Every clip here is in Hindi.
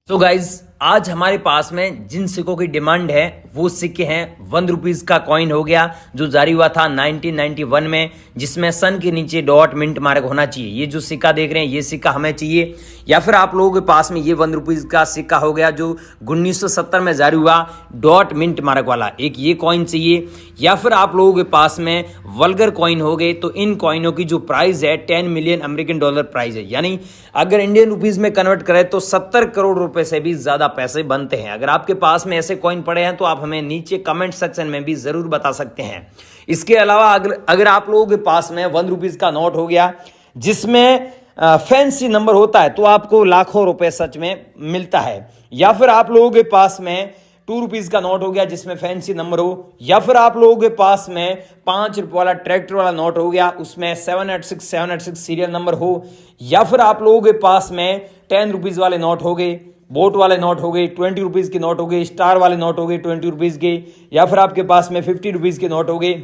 तो गाइज आज हमारे पास में जिन सिक्कों की डिमांड है वो सिक्के हैं ₹1 का कॉइन हो गया जो जारी हुआ था 1991 में, जिसमें सन के नीचे डॉट मिंट मार्क होना चाहिए। ये जो सिक्का देख रहे हैं ये सिक्का हमें चाहिए, या फिर आप लोगों के पास में ये ₹1 का सिक्का हो गया जो 1970 में जारी हुआ डॉट मिंट मार्क वाला, एक ये कॉइन चाहिए। या फिर आप लोगों के पास में वल्गर कॉइन हो गए, तो इन कॉइनों की जो प्राइस है $10 मिलियन अमेरिकन डॉलर प्राइस है, यानी अगर इंडियन रुपीज में कन्वर्ट करें तो 70 करोड़ रुपए से भी ज्यादा पैसे बनते हैं। अगर आपके पास में ऐसे कॉइन पड़े हैं तो आप हमें नीचे कमेंट सेक्शन में भी जरूर बता सकते हैं। इसके अलावा अगर आप लोगों के पास में ₹1 का नोट हो गया जिसमें फैंसी नंबर होता है तो आपको लाखों रुपए सच में मिलता है। या फिर आप लोगों के पास में ₹2 का नोट हो गया जिसमें फैंसी नंबर हो, या फिर आप लोगों के पास में ₹5 वाला ट्रैक्टर वाला नोट हो गया उसमें 786 सीरियल नंबर हो, या फिर आप लोगों के पास में ₹10 वाले नोट हो गए, बोट वाले नोट हो गए, ₹20 के नोट हो गए, स्टार वाले नोट हो गए ₹20 के, या फिर आपके पास में ₹50 के नोट हो गए,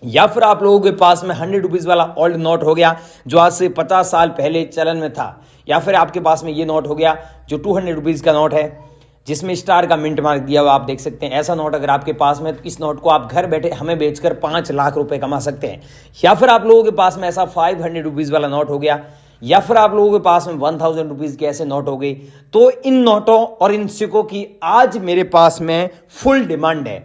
या फिर आप लोगों के पास में ₹100 वाला ओल्ड नोट हो गया जो आज से 50 साल पहले चलन में था, या फिर आपके पास में ये नोट हो गया जो ₹200 का नोट है जिसमें स्टार का मिंट मार्क दिया हुआ आप देख सकते हैं। ऐसा नोट अगर आपके पास में तो इस नोट को आप घर बैठे हमें बेचकर 5 लाख रुपए कमा सकते हैं। या फिर आप लोगों के पास में ऐसा ₹500 वाला नोट हो गया, या फिर आप लोगों के पास में ₹1000 के ऐसे नोट हो गए। तो इन नोटों और इन सिक्कों की आज मेरे पास में फुल डिमांड है।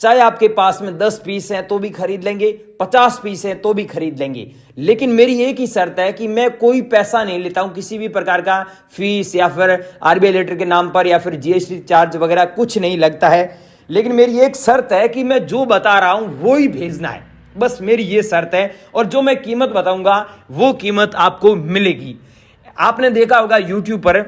चाहे आपके पास में 10 पीस हैं तो भी खरीद लेंगे, 50 पीस हैं तो भी खरीद लेंगे, लेकिन मेरी एक ही शर्त है कि मैं कोई पैसा नहीं लेता हूं, किसी भी प्रकार का फीस या फिर आरबीआई लेटर के नाम पर या फिर जीएसटी चार्ज वगैरह कुछ नहीं लगता है। लेकिन मेरी एक शर्त है कि मैं जो बता रहा हूं वो ही भेजना है, बस मेरी ये शर्त है। और जो मैं कीमत बताऊंगा वो कीमत आपको मिलेगी। आपने देखा होगा यूट्यूब पर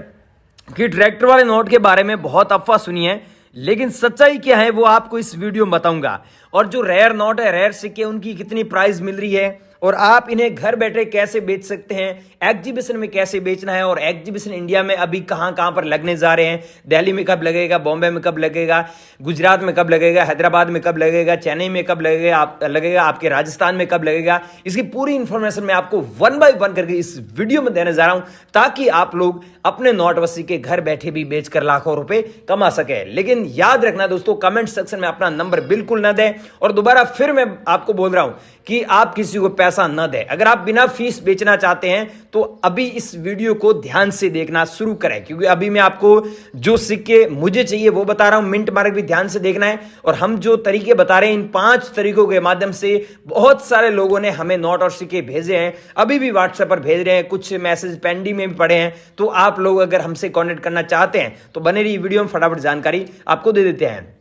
कि ट्रैक्टर वाले नोट के बारे में बहुत अफवाह सुनी है, लेकिन सच्चाई क्या है वो आपको इस वीडियो में बताऊंगा। और जो रेयर नोट है, रेयर सिक्के, उनकी कितनी प्राइस मिल रही है और आप इन्हें घर बैठे कैसे बेच सकते हैं, एग्जीबिशन में कैसे बेचना है, और एग्जीबिशन इंडिया में अभी कहां कहां पर लगने जा रहे हैं, दिल्ली में कब लगेगा, बॉम्बे में कब लगेगा, गुजरात में कब लगेगा, हैदराबाद में कब लगेगा, चेन्नई में कब लगेगा, आपके राजस्थान में कब लगेगा, इसकी पूरी इंफॉर्मेशन मैं आपको 1 बाय 1 करके इस वीडियो में देने जा रहा हूं, ताकि आप लोग अपने नोट व सिक्के घर बैठे भी बेचकर लाखों रुपए कमा सके। लेकिन याद रखना दोस्तों, कमेंट सेक्शन में अपना नंबर बिल्कुल न दें, और दोबारा फिर मैं आपको बोल रहा हूं कि आप किसी को पैसा न दें। अगर आप बिना फीस बेचना चाहते हैं तो अभी इस वीडियो को ध्यान से देखना शुरू करें, क्योंकि अभी मैं आपको जो सिक्के मुझे चाहिए वो बता रहा हूं। मिंट मार्क भी ध्यान से देखना है, और हम जो तरीके बता रहे हैं इन 5 तरीकों के माध्यम से बहुत सारे लोगों ने हमें नोट और सिक्के भेजे हैं, अभी भी व्हाट्सएप पर भेज रहे हैं, कुछ मैसेज पेंडिंग में भी पड़े हैं। तो आप लोग अगर हमसे कॉन्टेक्ट करना चाहते हैं तो बने रहिए वीडियो में, फटाफट जानकारी आपको दे देते हैं।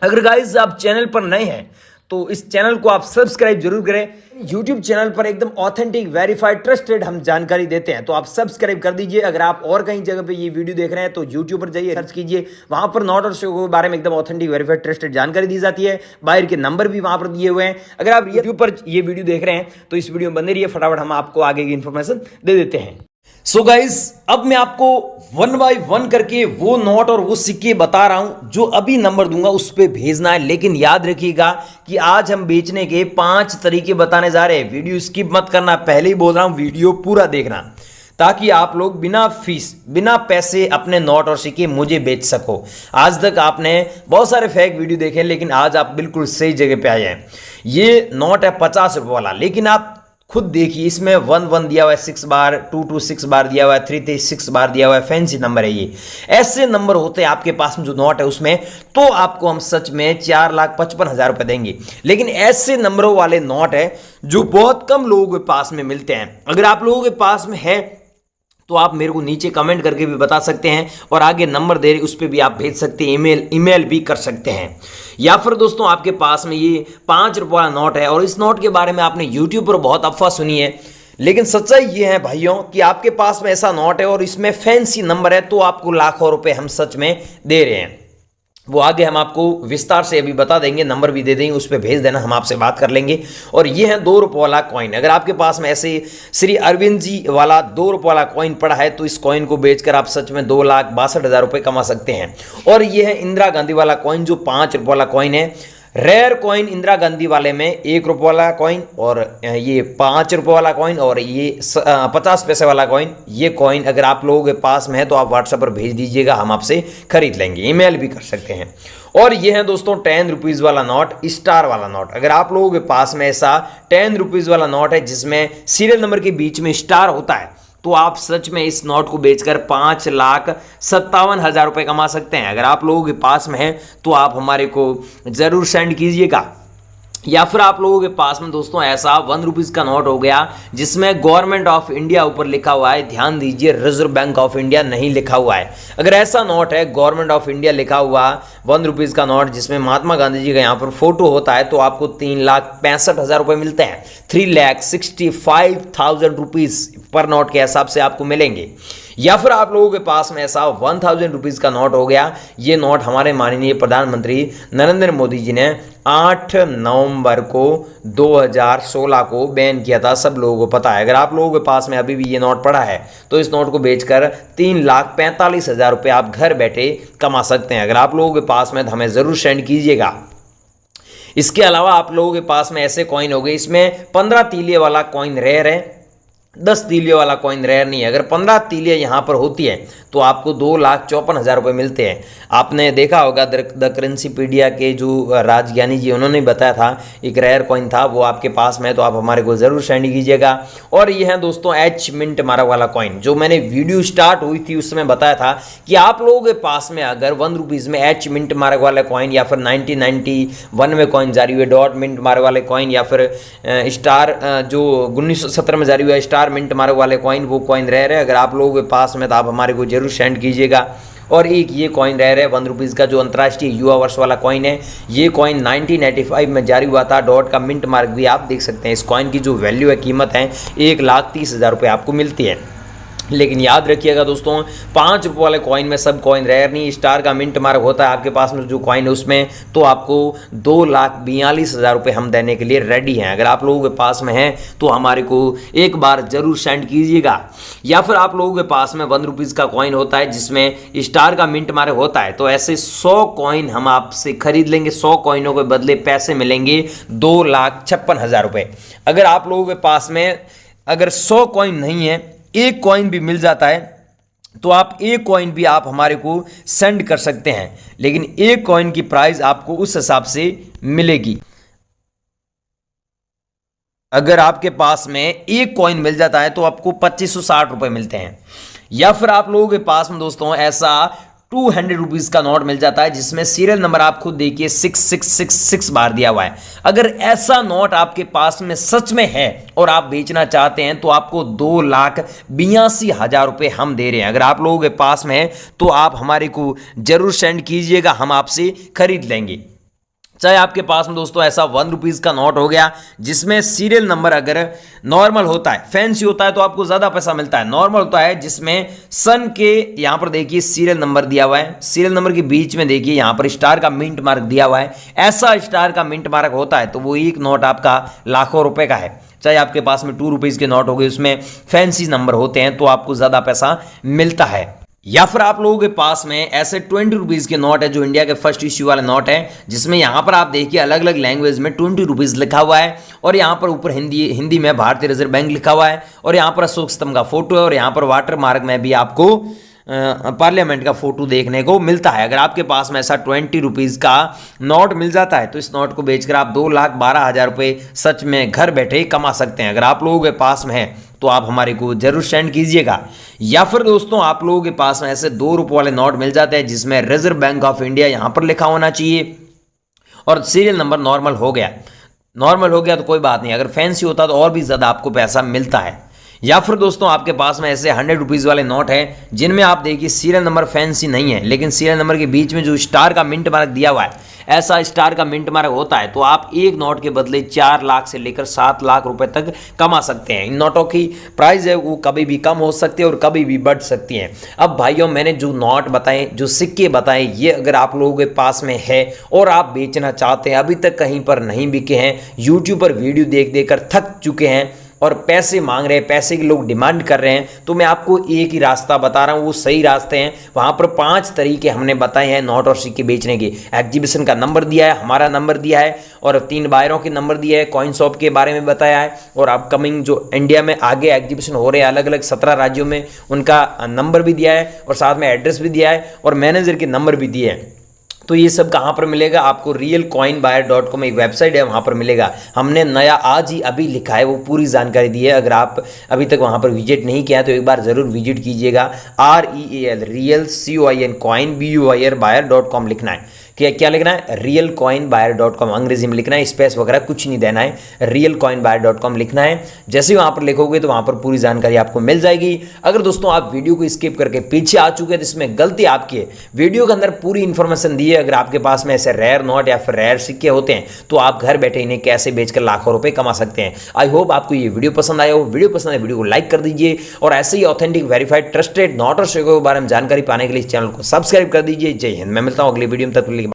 अगर गाइस आप चैनल पर नए हैं तो इस चैनल को आप सब्सक्राइब जरूर करें। YouTube चैनल पर एकदम ऑथेंटिक, वेरीफाइड, ट्रस्टेड हम जानकारी देते हैं, तो आप सब्सक्राइब कर दीजिए। अगर आप और कहीं जगह पे ये वीडियो देख रहे हैं तो YouTube पर जाइए, सर्च कीजिए, वहां पर नोट और सिक्कों के बारे में एकदम ऑथेंटिक, वेरीफाइड, ट्रस्टेड जानकारी दी जाती है। बाहर के नंबर भी वहां पर दिए हुए हैं। अगर आप YouTube पर ये वीडियो देख रहे हैं तो इस वीडियो में बने रहिए, फटाफट हम आपको आगे की इंफॉर्मेशन दे देते हैं। सो गाइज, अब मैं आपको 1 बाय 1 करके वो नोट और वो सिक्के बता रहा हूं जो अभी नंबर दूंगा उस पे भेजना है। लेकिन याद रखिएगा कि आज हम बेचने के 5 तरीके बताने जा रहे हैं। वीडियो स्किप मत करना, पहले ही बोल रहा हूं, वीडियो पूरा देखना, ताकि आप लोग बिना फीस, बिना पैसे अपने नोट और सिक्के मुझे बेच सको। आज तक आपने बहुत सारे फेक वीडियो देखे, लेकिन आज आप बिल्कुल सही जगह पे आए हैं। ये नोट है ₹50 वाला, लेकिन आप खुद देखिए, इसमें 1 दिया हुआ है 6 बार, 2 6 बार दिया हुआ है, 3 6 बार दिया हुआ है, फैंसी नंबर है ये। ऐसे नंबर होते हैं आपके पास में जो नोट है उसमें, तो आपको हम सच में 4,55,000 रुपए देंगे। लेकिन ऐसे नंबरों वाले नोट है जो बहुत कम लोगों के पास में मिलते हैं। अगर आप लोगों के पास में है तो आप मेरे को नीचे कमेंट करके भी बता सकते हैं, और आगे नंबर दे रहे उस पर भी आप भेज सकते हैं, ईमेल भी कर सकते हैं। या फिर दोस्तों आपके पास में ये ₹5 वाला नोट है, और इस नोट के बारे में आपने यूट्यूब पर बहुत अफवाह सुनी है, लेकिन सच्चाई ये है भाइयों कि आपके पास में ऐसा नोट है और इसमें फैंसी नंबर है, तो आपको लाखों रुपए हम सच में दे रहे हैं। वो आगे हम आपको विस्तार से अभी बता देंगे, नंबर भी दे देंगे, उस पर भेज देना, हम आपसे बात कर लेंगे। और ये है ₹2 वाला कॉइन। अगर आपके पास में ऐसे श्री अरविंद जी वाला ₹2 वाला कॉइन पड़ा है तो इस कॉइन को बेचकर आप सच में 2,62,000 रुपए कमा सकते हैं। और ये है इंदिरा गांधी वाला कॉइन जो ₹5 वाला कॉइन है। रेयर कॉइन इंदिरा गांधी वाले में 1 रुपये वाला कॉइन और ये 5 रुपये वाला कॉइन और ये 50 पैसे वाला कॉइन, ये कॉइन अगर आप लोगों के पास में है तो आप व्हाट्सएप पर भेज दीजिएगा, हम आपसे खरीद लेंगे, ईमेल भी कर सकते हैं। और ये है दोस्तों 10 रुपीज़ वाला नोट, स्टार वाला नोट। अगर आप लोगों के पास में ऐसा 10 रुपीज़ वाला नोट है जिसमें सीरियल नंबर के बीच में स्टार होता है, तो आप सच में इस नोट को बेचकर 5,57,000 रुपये कमा सकते हैं। अगर आप लोगों के पास में है तो आप हमारे को ज़रूर सेंड कीजिएगा। या फिर आप लोगों के पास में दोस्तों ऐसा 1 रुपीज़ का नोट हो गया जिसमें गवर्नमेंट ऑफ इंडिया ऊपर लिखा हुआ है, ध्यान दीजिए रिजर्व बैंक ऑफ इंडिया नहीं लिखा हुआ है। अगर ऐसा नोट है गवर्नमेंट ऑफ इंडिया लिखा हुआ 1 रुपीज़ का नोट जिसमें महात्मा गांधी जी का यहाँ पर फोटो होता है, तो आपको 3,65,000 रुपये मिलते हैं। 3,65,000 रुपीज़ पर नोट के हिसाब से आपको मिलेंगे। या फिर आप लोगों के पास में ऐसा 1000 रुपीज़ का नोट हो गया। ये नोट हमारे माननीय प्रधानमंत्री नरेंद्र मोदी जी ने 8 नवंबर को 2016 को बैन किया था, सब लोगों को पता है। अगर आप लोगों के पास में अभी भी ये नोट पड़ा है तो इस नोट को बेचकर 3,45,000 रुपये आप घर बैठे कमा सकते हैं। अगर आप लोगों के पास में तो हमें ज़रूर सेंड कीजिएगा। इसके अलावा आप लोगों के पास में ऐसे कॉइन हो गए, इसमें 15 तीलिए वाला कॉइन रेयर है, 10 तीलिए वाला कॉइन रेयर नहीं है। अगर 15 तीलिए यहाँ पर होती है तो आपको 2,54,000 रुपये मिलते हैं। आपने देखा होगा द करेंसीपीडिया के जो राजज्ञानी जी उन्होंने बताया था एक रेयर कॉइन था, वो आपके पास में है तो आप हमारे को ज़रूर सेंड कीजिएगा। और ये है दोस्तों एच मिंट मारा वाला कॉइन, जो मैंने वीडियो स्टार्ट हुई थी उसमें बताया था कि आप लोगों के पास में अगर 1 रुपीज़ में एच मिंट मारे वाले कॉइन या फिर 1991 में कॉइन जारी हुए डॉट मिंट मारे वाले कॉइन या फिर स्टार जो 1917 में जारी हुआ स्टार मिंट मारे वाले कॉइन, वो कॉइन रेयर है। अगर आप लोगों के पास में तो आप हमारे को जरूर सेंड कीजिएगा। और एक ये कॉइन रेयर है 1 रुपीज़ का जो अंतर्राष्ट्रीय युवा वर्ष वाला कॉइन है। ये कॉइन 1985 में जारी हुआ था, डॉट का मिंट मार्क भी आप देख सकते हैं। इस कॉइन की जो वैल्यू है, कीमत है 1,30,000 रुपये आपको मिलती है। लेकिन याद रखिएगा दोस्तों 5 रुपये वाले कॉइन में सब कॉइन रेयर नहीं, स्टार का मिंट मार्क होता है आपके पास में जो कॉइन है उसमें, तो आपको 2,42,000 रुपये हम देने के लिए रेडी हैं। अगर आप लोगों के पास में है तो हमारे को एक बार जरूर सेंड कीजिएगा। या फिर आप लोगों के पास में 1 रुपीज़ का कॉइन होता है जिसमें स्टार का मिंट मार्क होता है, तो ऐसे 100 कॉइन हम आपसे खरीद लेंगे। 100 कॉइनों के बदले पैसे मिलेंगे 2,56,000 रुपये। अगर आप लोगों के पास में अगर 100 कॉइन नहीं है, एक कॉइन भी मिल जाता है तो आप एक कॉइन भी आप हमारे को सेंड कर सकते हैं, लेकिन एक कॉइन की प्राइस आपको उस हिसाब से मिलेगी। अगर आपके पास में एक कॉइन मिल जाता है तो आपको 2,560 रुपये मिलते हैं। या फिर आप लोगों के पास में दोस्तों ऐसा 200 रुपीज़ का नोट मिल जाता है जिसमें सीरियल नंबर आप खुद देखिए 6666 बार दिया हुआ है। अगर ऐसा नोट आपके पास में सच में है और आप बेचना चाहते हैं तो आपको 2,82,000 रुपये हम दे रहे हैं। अगर आप लोगों के पास में है तो आप हमारे को जरूर सेंड कीजिएगा, हम आपसे खरीद लेंगे। चाहे आपके पास में दोस्तों ऐसा 1 रुपीज़ का नोट हो गया जिसमें सीरियल नंबर अगर नॉर्मल होता है, फैंसी होता है तो आपको ज़्यादा पैसा मिलता है। नॉर्मल होता है जिसमें सन के यहाँ पर देखिए सीरियल नंबर दिया हुआ है, सीरियल नंबर के बीच में देखिए यहाँ पर स्टार का मिंट मार्क दिया हुआ है। ऐसा स्टार का मिंट मार्क होता है तो वो एक नोट आपका लाखों रुपए का है। चाहे आपके पास में 2 रुपीज़ के नोट हो गए, उसमें फैंसी नंबर होते हैं तो आपको ज़्यादा पैसा मिलता है। या फिर आप लोगों के पास में ऐसे 20 रुपीज़ के नोट है जो इंडिया के फर्स्ट इश्यू वाले नोट है, जिसमें यहाँ पर आप देखिए अलग अलग लैंग्वेज में 20 रुपीज़ लिखा हुआ है और यहाँ पर ऊपर हिंदी में भारतीय रिजर्व बैंक लिखा हुआ है और यहाँ पर अशोक स्तंभ का फोटो है और यहाँ पर वाटर मार्क में भी आपको पार्लियामेंट का फोटो देखने को मिलता है। अगर आपके पास में ऐसा 20 रुपीज़ का नोट मिल जाता है तो इस नोट को बेचकर आप 2,12,000 रुपये सच में घर बैठे कमा सकते हैं। अगर आप लोगों के पास में है तो आप हमारे को जरूर सेंड कीजिएगा। या फिर दोस्तों आप लोगों के पास में ऐसे 2 रुपये वाले नोट मिल जाते हैं जिसमें रिजर्व बैंक ऑफ इंडिया यहाँ पर लिखा होना चाहिए और सीरियल नंबर नॉर्मल हो गया तो कोई बात नहीं, अगर फैंसी होता तो और भी ज़्यादा आपको पैसा मिलता है। या फिर दोस्तों आपके पास में ऐसे 100 रुपीज़ वाले नोट हैं जिनमें आप देखिए सीरियल नंबर फैंसी नहीं है, लेकिन सीरियल नंबर के बीच में जो स्टार का मिंट मार्क दिया हुआ है, ऐसा स्टार का मिंट मार्क होता है तो आप एक नोट के बदले 4 लाख से लेकर 7 लाख रुपए तक कमा सकते हैं। इन नोटों की प्राइस है वो कभी भी कम हो सकती है और कभी भी बढ़ सकती है। अब भाइयों मैंने जो नोट बताए, जो सिक्के बताए, ये अगर आप लोगों के पास में है और आप बेचना चाहते हैं, अभी तक कहीं पर नहीं बिके हैं, यूट्यूब पर वीडियो देख देकर थक चुके हैं, और पैसे मांग रहे हैं, पैसे के लोग डिमांड कर रहे हैं, तो मैं आपको एक ही रास्ता बता रहा हूँ, वो सही रास्ते हैं। वहाँ पर 5 तरीके हमने बताए हैं नोट और सिक्के बेचने के। एग्जीबिशन का नंबर दिया है, हमारा नंबर दिया है और 3 बायरों के नंबर दिया है, कॉइन शॉप के बारे में बताया है और अपकमिंग जो इंडिया में आगे एग्जीबिशन हो रहे हैं अलग अलग 17 राज्यों में, उनका नंबर भी दिया है और साथ में एड्रेस भी दिया है और मैनेजर के नंबर भी दिए हैं। तो ये सब कहाँ पर मिलेगा आपको? realcoinbuyer.com एक वेबसाइट है, वहाँ पर मिलेगा। हमने नया आज ही अभी लिखा है, वो पूरी जानकारी दी है। अगर आप अभी तक वहाँ पर विजिट नहीं किया तो एक बार ज़रूर विजिट कीजिएगा। REAL COIN coin buyer.com लिखना है। क्या लिखना है? realcoinbuyer.com अंग्रेजी में लिखना है, स्पेस वगैरह कुछ नहीं देना है, realcoinbuyer.com लिखना है। जैसे ही वहाँ पर लिखोगे तो वहाँ पर पूरी जानकारी आपको मिल जाएगी। अगर दोस्तों आप वीडियो को स्किप करके पीछे आ चुके हैं तो इसमें गलती आपकी है, वीडियो के अंदर पूरी इंफॉर्मेशन दी है। अगर आपके पास में ऐसे रेयर नोट या फिर रेयर सिक्के होते हैं तो आप घर बैठे इन्हें कैसे बेचकर लाखों रुपए कमा सकते हैं। आई होप आपको ये वीडियो पसंद आया हो। वीडियो पसंद है वीडियो को लाइक कर दीजिए और ऐसे ही ऑथेंटिक वेरीफाइड ट्रस्टेड नोट और सिक्कों के बारे में जानकारी पाने के लिए इस चैनल को सब्सक्राइब कर दीजिए। जय हिंद। मैं मिलता हूँ अगली वीडियो में, तब तक के लिए